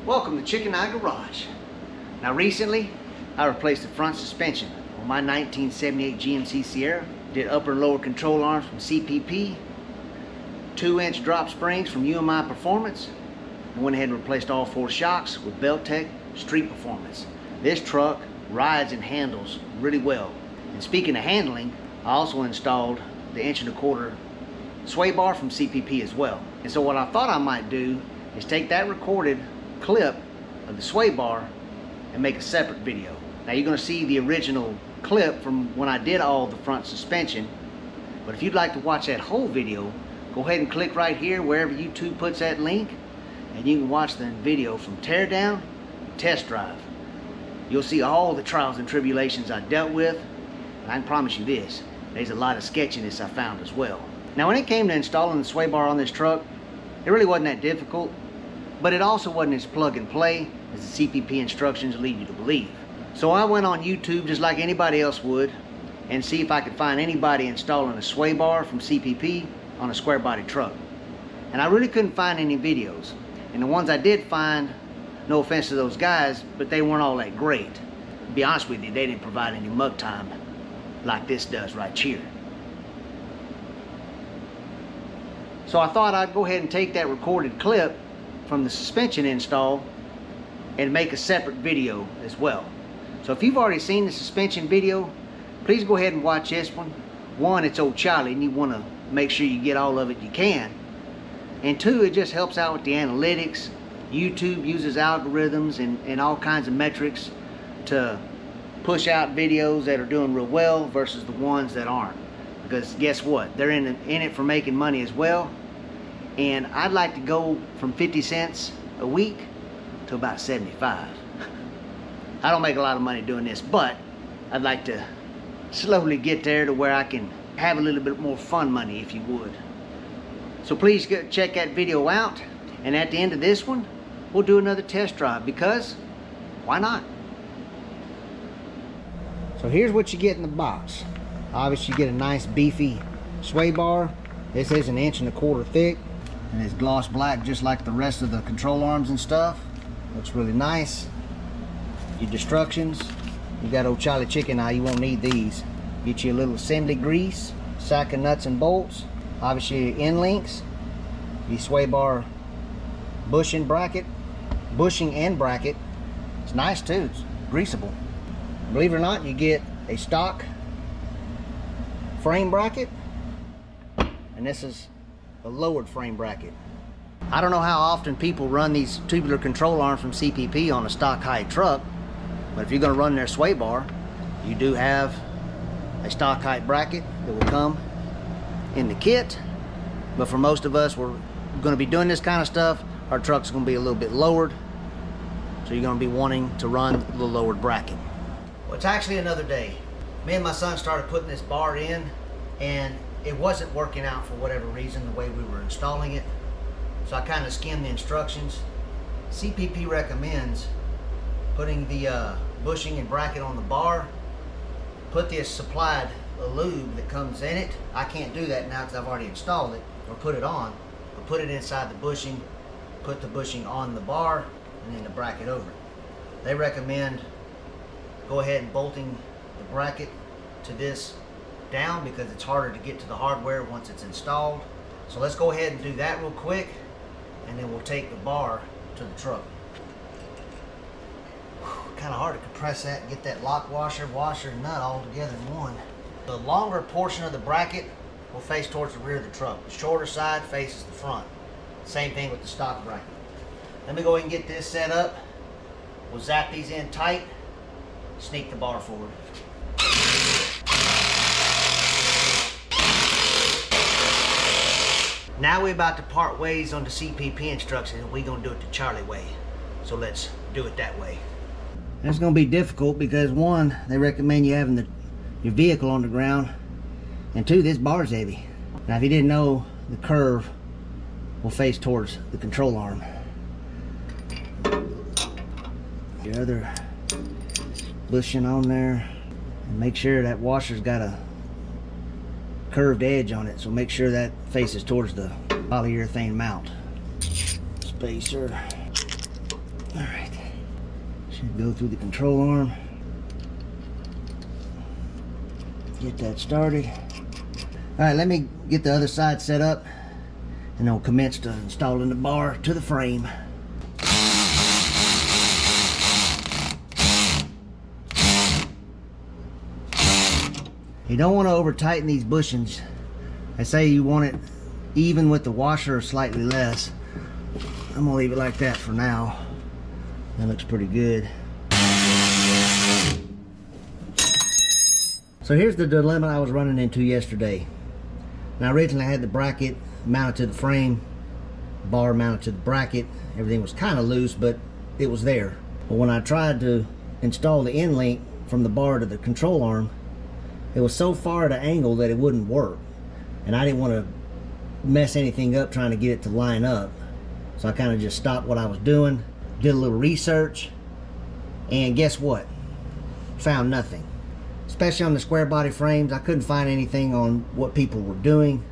Welcome to Chicken Eye Garage. Now recently, I replaced the front suspension on my 1978 GMC Sierra. Did upper and lower control arms from CPP, 2-inch drop springs from UMI Performance, and went ahead and replaced all 4 shocks with Beltec Street Performance. This truck rides and handles really well. And speaking of handling, I also installed the 1.25-inch sway bar from CPP as well. And so what I thought I might do is take that recorded clip of the sway bar and make a separate video. Now you're going to see the original clip from when I did all the front suspension, but if you'd like to watch that whole video, go ahead and click right here wherever YouTube puts that link, and you can watch the video from teardown to test drive. You'll see all the trials and tribulations I dealt with, and I can promise you this, there's a lot of sketchiness I found as well. Now when it came to installing the sway bar on this truck, it really wasn't that difficult, but it also wasn't as plug and play as the CPP instructions lead you to believe. So I went on YouTube just like anybody else would and see if I could find anybody installing a sway bar from CPP on a square body truck. And I really couldn't find any videos. And the ones I did find, no offense to those guys, but they weren't all that great. To be honest with you, they didn't provide any mug time like this does right here. So I thought I'd go ahead and take that recorded clip from the suspension install and make a separate video as well. So if you've already seen the suspension video, please go ahead and watch this one. One, it's old Charlie and you want to make sure you get all of it you can. And two, it just helps out with the analytics. YouTube uses algorithms and all kinds of metrics to push out videos that are doing real well versus the ones that aren't. Because guess what? They're in it for making money as well. And I'd like to go from 50 cents a week to about 75. I don't make a lot of money doing this, but I'd like to slowly get there to where I can have a little bit more fun money, if you would. So please check that video out, and at the end of this one, we'll do another test drive, because why not? So here's what you get in the box. Obviously you get a nice beefy sway bar. This is 1.25 inches thick, and it's gloss black just like the rest of the control arms and stuff. Looks really nice. Your instructions, you got old Charlie Chicken Eye, you won't need these. Get you a little assembly grease, sack of nuts and bolts, obviously your end links, your sway bar bushing and bracket. It's nice too, it's greasable. Believe it or not, you get a stock frame bracket, and this is a lowered frame bracket. I don't know how often people run these tubular control arms from CPP on a stock height truck, but if you're going to run their sway bar, you do have a stock height bracket that will come in the kit. But for most of us, we're going to be doing this kind of stuff, our truck's going to be a little bit lowered, so you're going to be wanting to run the lowered bracket. Well, it's actually another day. Me and my son started putting this bar in, and it wasn't working out for whatever reason the way we were installing it. So I kind of skimmed the instructions. CPP recommends putting the bushing and bracket on the bar. Put this supplied lube that comes in it. I can't do that now because I've already installed it or put it on. But put it inside the bushing, put the bushing on the bar, and then the bracket over it. They recommend go ahead and bolting the bracket to this down because it's harder to get to the hardware once it's installed. So let's go ahead and do that real quick, and then we'll take the bar to the truck. Kind of hard to compress that and get that lock washer and nut all together in one. The longer portion of the bracket will face towards the rear of the truck. The shorter side faces the front. Same thing with the stock bracket. Let me go ahead and get this set up. We'll zap these in tight, sneak the bar forward. Now we're about to part ways on the CPP instructions, and we're going to do it the Charlie way. So let's do it that way. It's going to be difficult because one, they recommend you having your vehicle on the ground, and two, this bar's heavy. Now if you didn't know, the curve will face towards the control arm. Your other bushing on there, and make sure that washer's got a curved edge on it, so make sure that faces towards the polyurethane mount. Spacer. All right, should go through the control arm. Get that started. All right, let me get the other side set up and then we'll commence to installing the bar to the frame. You don't want to over tighten these bushings. I say you want it even with the washer or slightly less. I'm gonna leave it like that for now. That looks pretty good. So here's the dilemma I was running into yesterday. Now originally I had the bracket mounted to the frame, bar mounted to the bracket. Everything was kind of loose, but it was there. But when I tried to install the end link from the bar to the control arm, it was so far at an angle that it wouldn't work. And I didn't want to mess anything up trying to get it to line up. So I kind of just stopped what I was doing, did a little research, and guess what? Found nothing. Especially on the square body frames, I couldn't find anything on what people were doing.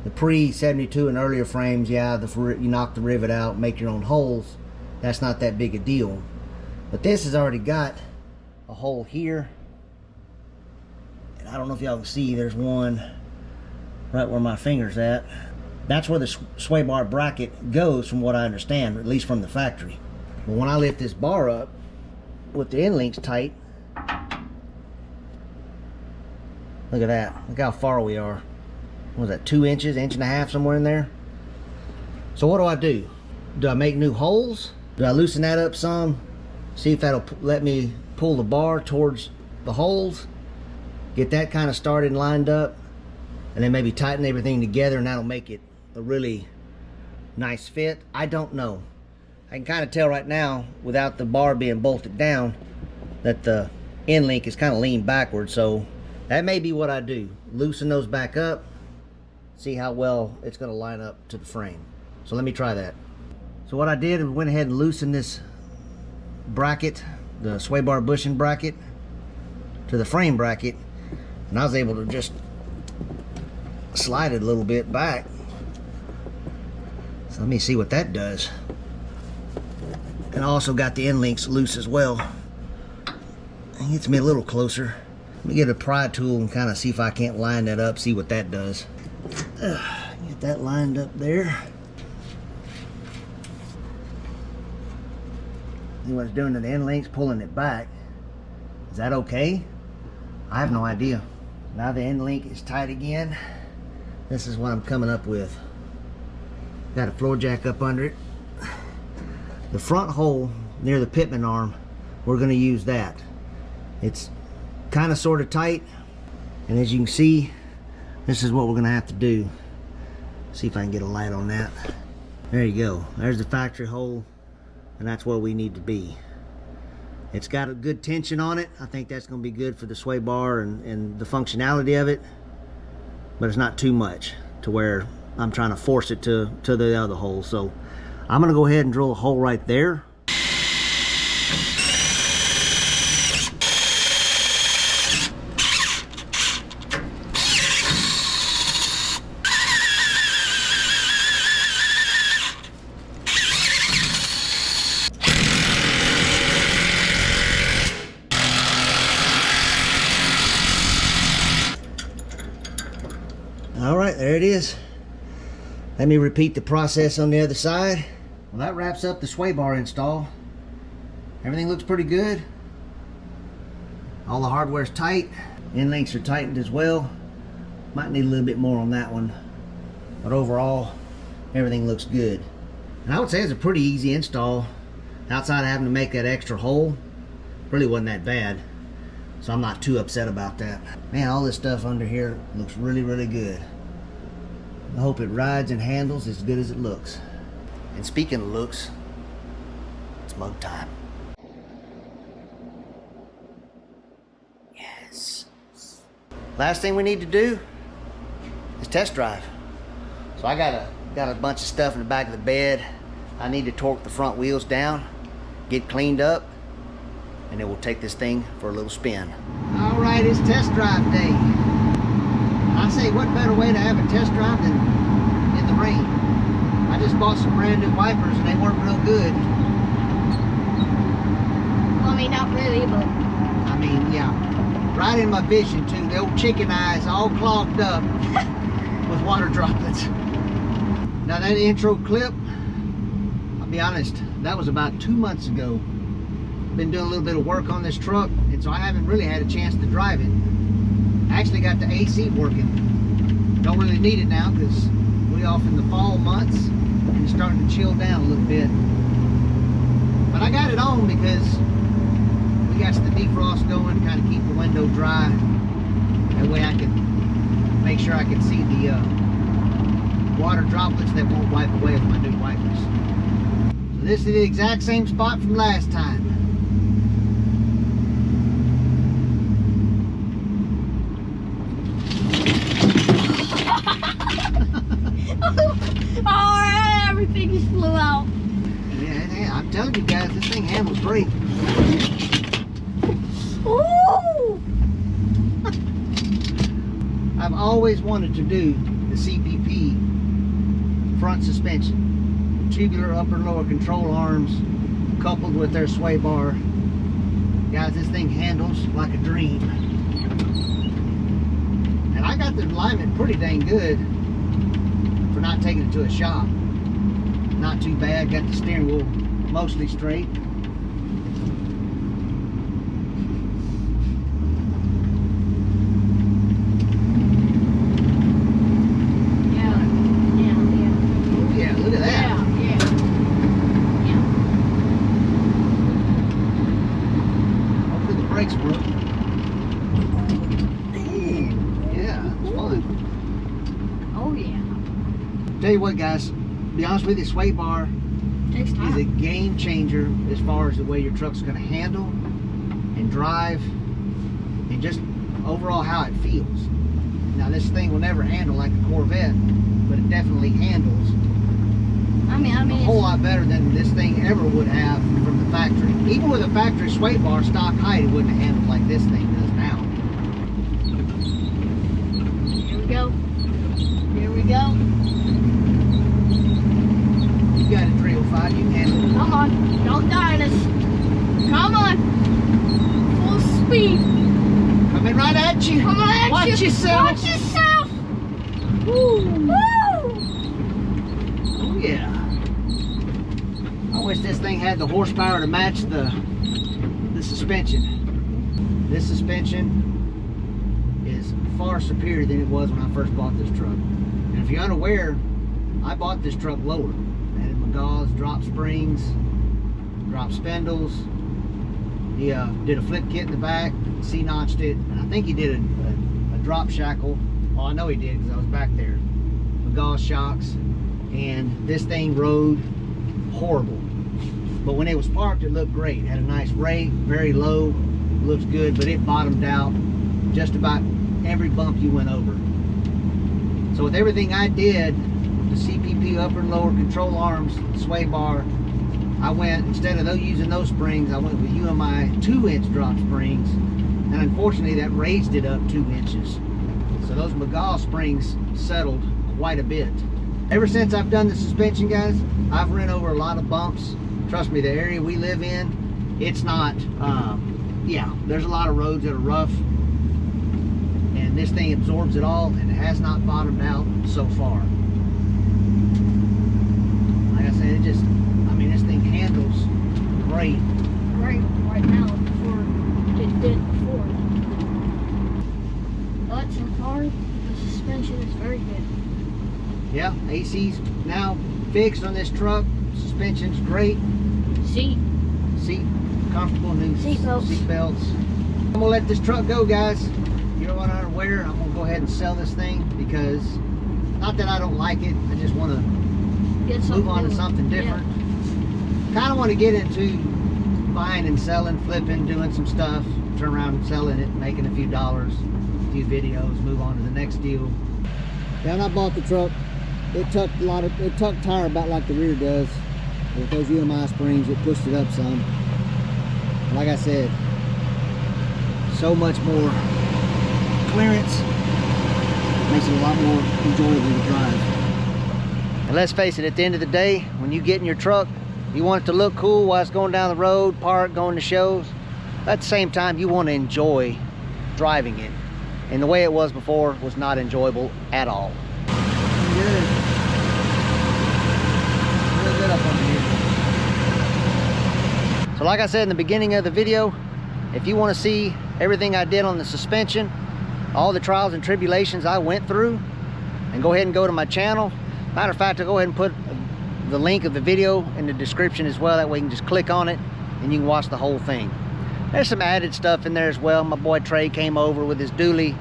The pre-72 and earlier frames, yeah, you knock the rivet out, make your own holes. That's not that big a deal. But this has already got a hole here. And I don't know if y'all can see, there's one right where my finger's at. That's where the sway bar bracket goes from what I understand, at least from the factory. But when I lift this bar up with the end links tight, look at that. Look how far we are. What was that, 2 inches, inch and a half, somewhere in there? So what do? Do I make new holes? Do I loosen that up some? See if that'll let me pull the bar towards the holes? Get that kind of started and lined up? And then maybe tighten everything together and that'll make it a really nice fit? I don't know. I can kind of tell right now, without the bar being bolted down, that the end link is kind of leaned backwards. So that may be what I do. Loosen those back up, see how well it's going to line up to the frame. So let me try that. So what I did is went ahead and loosened this bracket, the sway bar bushing bracket, to the frame bracket, and I was able to just slide it a little bit back. So let me see what that does. And I also got the end links loose as well. It gets me a little closer. Let me get a pry tool and kind of see if I can't line that up, see what that does. Get that lined up there. See what it's doing to the end links, pulling it back. Is that okay? I have no idea. Now the end link is tight again. This is what I'm coming up with. Got a floor jack up under it. The front hole near the pitman arm, we're going to use that. It's kind of sort of tight, and as you can see, this is what we're going to have to do. See if I can get a light on that. There you go. There's the factory hole, and that's where we need to be. It's got a good tension on it. I think that's going to be good for the sway bar and the functionality of it, but it's not too much to where I'm trying to force it to the other hole. So I'm going to go ahead and drill a hole right there. All right, there it is. Let me repeat the process on the other side. Well, that wraps up the sway bar install. Everything looks pretty good. All the hardware's tight. End links are tightened as well. Might need a little bit more on that one. But overall, everything looks good. And I would say it's a pretty easy install. Outside of having to make that extra hole, really wasn't that bad. So I'm not too upset about that. Man, all this stuff under here looks really, really good. I hope it rides and handles as good as it looks. And speaking of looks, it's mug time. Yes. Last thing we need to do is test drive. So I got a bunch of stuff in the back of the bed. I need to torque the front wheels down, get cleaned up, and then we'll take this thing for a little spin. All right, it's test drive day. I say, what better way to have a test drive than in the rain? I just bought some brand new wipers and they weren't real good. really, but I mean, yeah, right in my vision too. The old chicken eyes all clogged up with water droplets. Now that intro clip, I'll be honest, that was about 2 months ago. Been doing a little bit of work on this truck, and so I haven't really had a chance to drive it. I actually got the AC working. Don't really need it now because we off in the fall months and it's starting to chill down a little bit. But I got it on because we got the defrost going, kind of keep the window dry. That way I can make sure I can see the water droplets that won't wipe away with my new wipers. So this is the exact same spot from last time. oh, everything just flew out. Yeah, I'm telling you guys, this thing handles great. Ooh! I've always wanted to do the CPP front suspension. Tubular upper and lower control arms coupled with their sway bar. Guys, this thing handles like a dream. And I got the alignment pretty dang good for not taking it to a shop. Not too bad. Got the steering wheel mostly straight. Tell you what, guys, to be honest with you, sway bar is a game changer as far as the way your truck's going to handle and drive and just overall how it feels. Now this thing will never handle like a Corvette, but it definitely handles a whole lot better than this thing ever would have from the factory. Even with a factory sway bar stock height, it wouldn't have handled like this thing does now. Here we go. Here we go. You got a 305, you can handle it. Come on, don't die in us. Come on. Full speed. Coming right at you. Come on, at Watch you. yourself. Watch yourself. Woo. Woo. Oh yeah. I wish this thing had the horsepower to match the suspension. This suspension is far superior than it was when I first bought this truck. And if you're unaware, I bought this truck lower. McGaw's drop springs, drop spindles. He did a flip kit in the back, C-notched it, and I think he did a drop shackle. Well, I know he did because I was back there. McGaw's shocks, and this thing rode horrible. But when it was parked, it looked great. It had a nice rate, very low, looks good, but it bottomed out just about every bump you went over. So with everything I did, the CPP upper and lower control arms, sway bar, I went, instead of using those springs, I went with UMI 2-inch drop springs, and unfortunately that raised it up 2 inches. So those McGaw springs settled quite a bit. Ever since I've done the suspension, guys, I've ran over a lot of bumps. Trust me, the area we live in, it's not, yeah, there's a lot of roads that are rough, and this thing absorbs it all, and it has not bottomed out so far. It just, I mean, this thing handles great. Great right now before it did before. But so far, the suspension is very good. Yeah, AC's now fixed on this truck. Suspension's great. Seat Comfortable new seat belts. I'm gonna let this truck go, guys. You're unaware, I'm gonna go ahead and sell this thing because, not that I don't like it, I just want to move on to something different. Yeah. Kind of want to get into buying and selling, flipping, doing some stuff, turn around and selling it, making a few dollars, a few videos, move on to the next deal. Yeah, when I bought the truck, it tucked tire about like the rear does. With those UMI springs, it pushed it up some. Like I said, so much more clearance, makes it a lot more enjoyable to drive. And let's face it, at the end of the day, when you get in your truck, you want it to look cool while it's going down the road, park, going to shows. At the same time, you want to enjoy driving it. And the way it was before was not enjoyable at all. Good. Real good up under here. So like I said in the beginning of the video, if you want to see everything I did on the suspension, all the trials and tribulations I went through, and go ahead and go to my channel. Matter of fact, I'll go ahead and put the link of the video in the description as well. That way you can just click on it and you can watch the whole thing. There's some added stuff in there as well. My boy Trey came over with his dually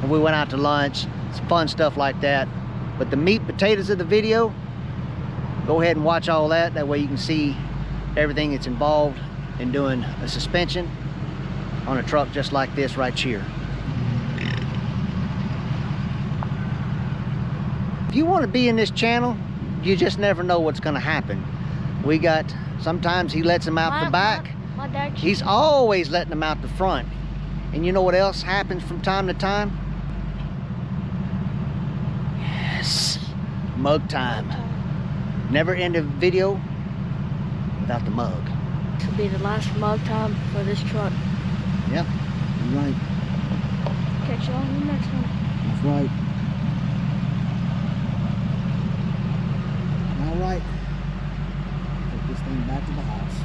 and we went out to lunch. Some fun stuff like that. But the meat and potatoes of the video, go ahead and watch all that. That way you can see everything that's involved in doing a suspension on a truck just like this right here. If you want to be in this channel, you just never know what's going to happen. We got, sometimes he lets them out the back. My dad, He's always letting them out the front. And you know what else happens from time to time? Yes, mug time. Never end a video without the mug. This will be the last mug time for this truck. Yep, you're right. Catch you on the next one. That's right. All right. Take this thing back to the house.